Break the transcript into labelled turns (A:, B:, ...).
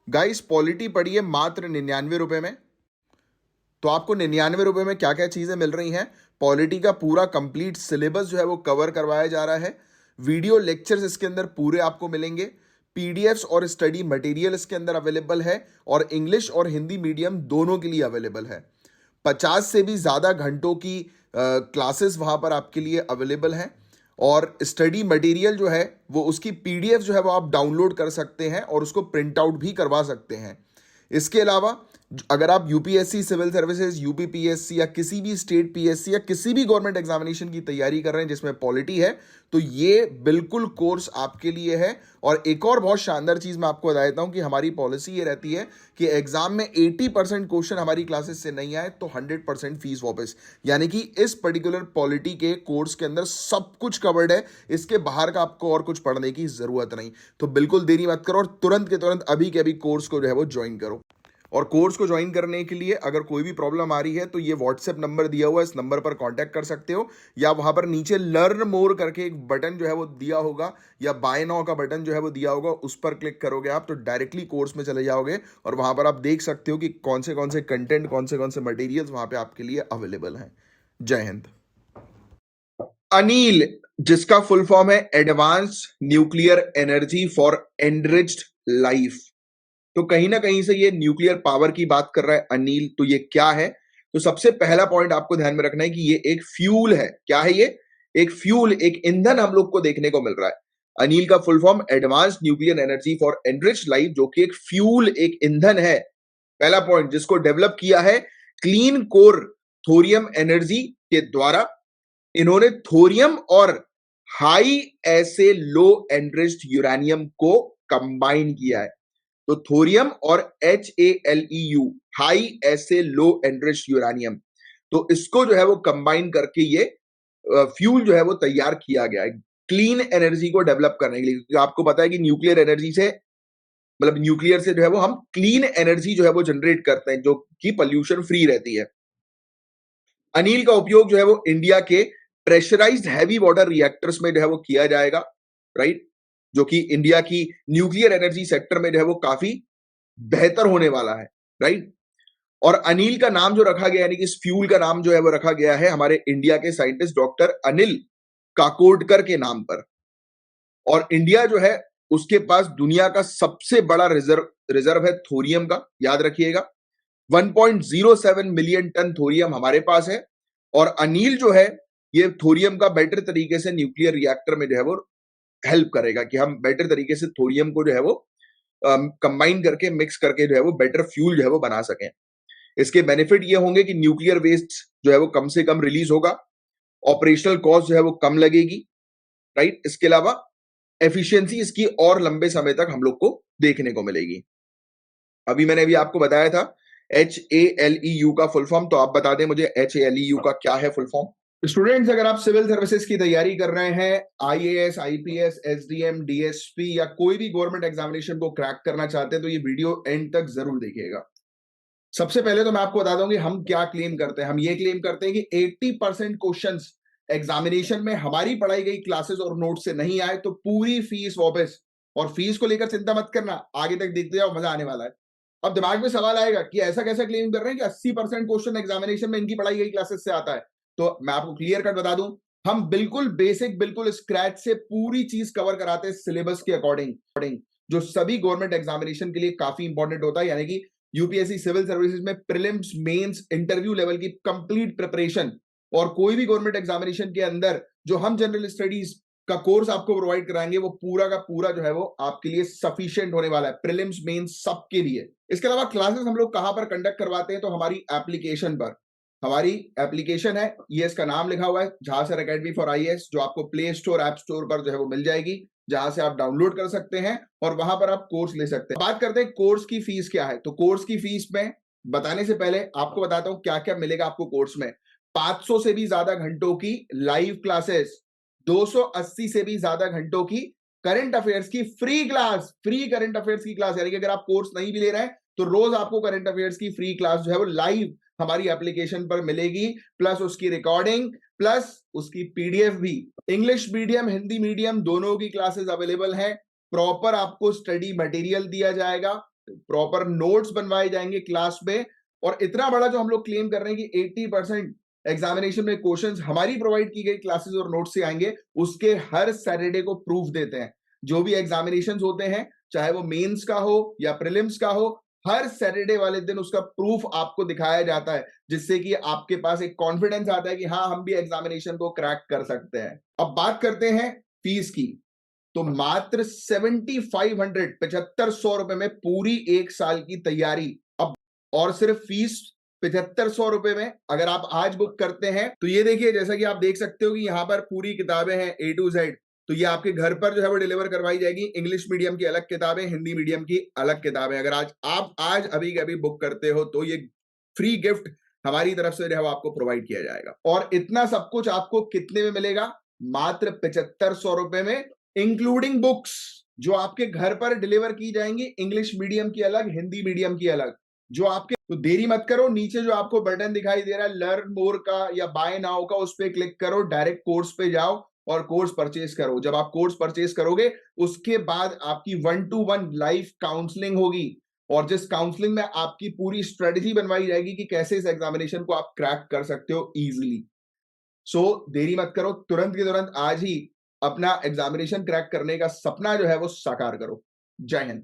A: Guys polity पड़ी है मात्र 99 रुपए में। तो आपको 99 रुपए में क्या क्या चीजें मिल रही हैं? पॉलिटी का पूरा कंप्लीट सिलेबस जो है वो कवर करवाया जा रहा है। वीडियो लेक्चर्स इसके अंदर पूरे आपको मिलेंगे। पीडीएफ्स और स्टडी मटेरियल इसके अंदर अवेलेबल है और इंग्लिश और हिंदी मीडियम दोनों के लिए अवेलेबल है। 50 से भी ज़्यादा घंटों की क्लासेस वहाँ पर आपके लिए अवेलेबल हैं। और स्टडी मटेरियल जो है वो उसकी पीडीएफ जो है वो आप डाउनलोड कर सकते हैं और उसको प्रिंट आउट भी करवा सकते हैं। इसके अलावा अगर आप यूपीएससी सिविल सर्विसेज, यूपीपीएससी या किसी भी स्टेट पीएससी या किसी भी गवर्नमेंट एग्जामिनेशन की तैयारी कर रहे हैं जिसमें पॉलिटी है, तो ये बिल्कुल कोर्स आपके लिए है। और एक और बहुत शानदार चीज मैं आपको बता देता हूं कि हमारी पॉलिसी ये रहती है कि एग्जाम में 80% क्वेश्चन हमारी क्लासेस से नहीं आए तो 100% फीस वापस। यानी कि इस पर्टिकुलर पॉलिटी के कोर्स के अंदर सब कुछ कवर्ड है। इसके बाहर का आपको और कुछ पढ़ने की जरूरत नहीं। तो बिल्कुल देरी मत करो और तुरंत के तुरंत अभी के अभी कोर्स को जो है वो ज्वाइन करो। और कोर्स को ज्वाइन करने के लिए अगर कोई भी प्रॉब्लम आ रही है तो ये व्हाट्सएप नंबर दिया हुआ है, इस नंबर पर कांटेक्ट कर सकते हो। या वहां पर नीचे लर्न मोर करके एक बटन जो है वो दिया होगा या बाय नाउ का बटन जो है वो दिया होगा, उस पर क्लिक करोगे आप तो डायरेक्टली कोर्स में चले जाओगे और वहां पर आप देख सकते हो कि कौन से कंटेंट, कौन से मटेरियल्स वहां पे आपके लिए अवेलेबल हैं। जय हिंद। अनील, जिसका फुल फॉर्म है advance nuclear energy for enriched life. तो कहीं ना कहीं से ये न्यूक्लियर पावर की बात कर रहा है अनिल। तो ये क्या है? तो सबसे पहला पॉइंट आपको ध्यान में रखना है कि ये एक फ्यूल है। क्या है ये? एक फ्यूल, एक ईंधन हम लोग को देखने को मिल रहा है। अनिल का full form advance nuclear energy for enriched life, जो कि एक फ्यूल, एक ईंधन है। पहला पॉइंट, जिसको डेवलप किया है क्लीन कोर थोरियम एनर्जी के द्वारा। इन्होंने थोरियम और हाई ऐसे लो एनरिच्ड यूरेनियम को कंबाइन किया है। तो थोरियम और HALEU, हाई ऐसे लो एनरिच्ड यूरेनियम, तो इसको जो है वो कंबाइन करके ये फ्यूल जो है वो तैयार किया गया है क्लीन एनर्जी को डेवलप करने के लिए। क्योंकि आपको पता है कि न्यूक्लियर एनर्जी से, मतलब न्यूक्लियर से जो है वो हम क्लीन एनर्जी जो है वो जनरेट करते हैं जो कि पॉल्यूशन फ्री रहती है। अनिल का उपयोग जो है वो इंडिया के प्रेशराइज्ड हैवी वाटर रिएक्टर्स में जो है वो किया जाएगा, राइट, जो कि इंडिया की न्यूक्लियर एनर्जी सेक्टर में जो है वो काफी बेहतर होने वाला है, राइट। और अनिल का नाम जो रखा गया, यानी कि इस फ्यूल का नाम जो है वो रखा गया है हमारे इंडिया के साइंटिस्ट डॉक्टर अनिल काकोडकर के नाम पर। और इंडिया जो है उसके पास दुनिया का सबसे बड़ा रिजर्व है थोरियम का, याद रखिएगा। 1.07 मिलियन टन थोरियम हमारे पास है। और अनिल जो है ये थोरियम का बेटर तरीके से न्यूक्लियर रिएक्टर में जो है वो हेल्प करेगा कि हम बेटर तरीके से थोरियम को जो है वो कंबाइन करके, मिक्स करके जो है वो बेटर फ्यूल जो है वो बना सकें। इसके बेनिफिट ये होंगे कि न्यूक्लियर वेस्ट जो है वो कम से कम रिलीज होगा, ऑपरेशनल कॉस्ट जो है वो कम लगेगी, राइट। इसके अलावा एफिशिएंसी इसकी और लंबे समय तक हम लोग को देखने को मिलेगी। अभी मैंने आपको बताया था HALEU का फुल फॉर्म, तो आप बता दें मुझे HALEU का क्या है फुल फॉर्म। स्टूडेंट्स, अगर आप सिविल सर्विसेज की तैयारी कर रहे हैं, IAS, IPS, SDM, DSP या कोई भी गवर्नमेंट एग्जामिनेशन को क्रैक करना चाहते हैं तो ये वीडियो एंड तक जरूर देखिएगा। सबसे पहले तो मैं आपको बता दूं कि हम क्या क्लेम करते हैं। हम ये क्लेम करते हैं कि 80% क्वेश्चंस एग्जामिनेशन में हमारी पढ़ाई गई क्लासेस और नोट से नहीं आए तो पूरी फीस वापस। और फीस को लेकर चिंता मत करना, आगे तक देखते जाओ, मजा आने वाला है। अब दिमाग में सवाल आएगा कि ऐसा कैसा क्लेम कर रहे हैं कि 80% क्वेश्चन एग्जामिनेशन में इनकी पढ़ाई गई क्लासेस से आता है। तो मैं आपको क्लियर कट बता दूं, हम बिल्कुल बेसिक, बिल्कुल स्क्रैच से पूरी चीज कवर कराते हैं सिलेबस के अकॉर्डिंग, जो सभी गवर्नमेंट एग्जामिनेशन के लिए काफी इंपॉर्टेंट होता है। यानी कि यूपीएससी सिविल सर्विसेज में प्रीलिम्स, मेंस, इंटरव्यू लेवल की कंप्लीट प्रिपरेशन। और कोई भी गवर्नमेंट एग्जामिनेशन के अंदर जो हम जनरल स्टडीज का कोर्स आपको प्रोवाइड कराएंगे वो पूरा का पूरा जो है वो आपके लिए सफिशिएंट होने वाला है, प्रीलिम्स, मेंस सबके लिए। इसके अलावा क्लासेस हम लोग कहां पर कंडक्ट करवाते हैं? तो हमारी एप्लीकेशन पर। हमारी एप्लीकेशन है, ये इसका नाम लिखा हुआ है झांसर एकेडमी फॉर IAS, जो आपको प्ले स्टोर, ऐप स्टोर पर जो है वो मिल जाएगी, जहां से आप डाउनलोड कर सकते हैं और वहां पर आप कोर्स ले सकते हैं। बात करते हैं कोर्स की फीस क्या है। तो कोर्स की फीस में बताने से पहले आपको बताता हूं क्या क्या मिलेगा आपको कोर्स में। 500 से भी ज्यादा घंटों की लाइव क्लासेस, 280 से भी ज्यादा घंटों की करंट अफेयर्स की free class, free current affairs की क्लास। यानी कि अगर आप कोर्स नहीं भी ले रहे हैं तो रोज आपको करंट अफेयर्स की फ्री क्लास जो है वो लाइव हमारी एप्लीकेशन पर मिलेगी, प्लस उसकी रिकॉर्डिंग, प्लस उसकी PDF भी। इंग्लिश मीडियम, हिंदी मीडियम दोनों की क्लासेस अवेलेबल हैं। प्रॉपर आपको स्टडी मटेरियल दिया जाएगा, प्रॉपर नोट्स बनवाए जाएंगे क्लास में, और इतना बड़ा जो हम लोग क्लेम कर रहे हैं कि 80% एग्जामिनेशन में क्वेश्चंस हमारी प्रोवाइड की गई क्लासेस और नोट्स से आएंगे, उसके हर सैटरडे को प्रूफ देते हैं। जो भी एग्जामिनेशंस होते हैं, चाहे वो मेंस का हो या प्रीलिम्स का हो, हर सैटरडे वाले दिन उसका प्रूफ आपको दिखाया जाता है, जिससे कि आपके पास एक कॉन्फिडेंस आता है कि हाँ, हम भी एग्जामिनेशन को क्रैक कर सकते हैं। अब बात करते हैं फीस की। तो मात्र 7500 ₹7500 में पूरी एक साल की तैयारी। अब और सिर्फ फीस 7500 में अगर आप आज बुक करते हैं, तो ये देखिए, जैसा कि आप देख सकते हो कि यहां पर पूरी किताबें हैं A to Z। तो ये आपके घर पर जो है वो डिलीवर करवाई जाएगी। इंग्लिश मीडियम की अलग किताबें, हिंदी मीडियम की अलग किताबें। अगर आज अभी के अभी बुक करते हो तो ये फ्री गिफ्ट हमारी तरफ से जो है वो आपको प्रोवाइड किया जाएगा। और इतना सब कुछ आपको कितने में मिलेगा? मात्र 7500 में, इंक्लूडिंग बुक्स जो आपके घर पर डिलीवर की जाएंगी, इंग्लिश मीडियम की अलग, हिंदी मीडियम की अलग। जो आपके, तो देरी मत करो, नीचे जो आपको बटन दिखाई दे रहा है लर्न मोर का या बाय नाउ का, उस पर क्लिक करो, डायरेक्ट कोर्स पे जाओ और कोर्स परचेज करो। जब आप कोर्स परचेज करोगे, उसके बाद आपकी 1-to-1 लाइव काउंसलिंग होगी, और जिस काउंसलिंग में आपकी पूरी स्ट्रेटजी बनवाई जाएगी कि कैसे इस एग्जामिनेशन को आप क्रैक कर सकते हो इजीली। सो देरी मत करो, तुरंत के तुरंत आज ही अपना एग्जामिनेशन क्रैक करने का सपना जो है वो साकार करो। जय हिंद।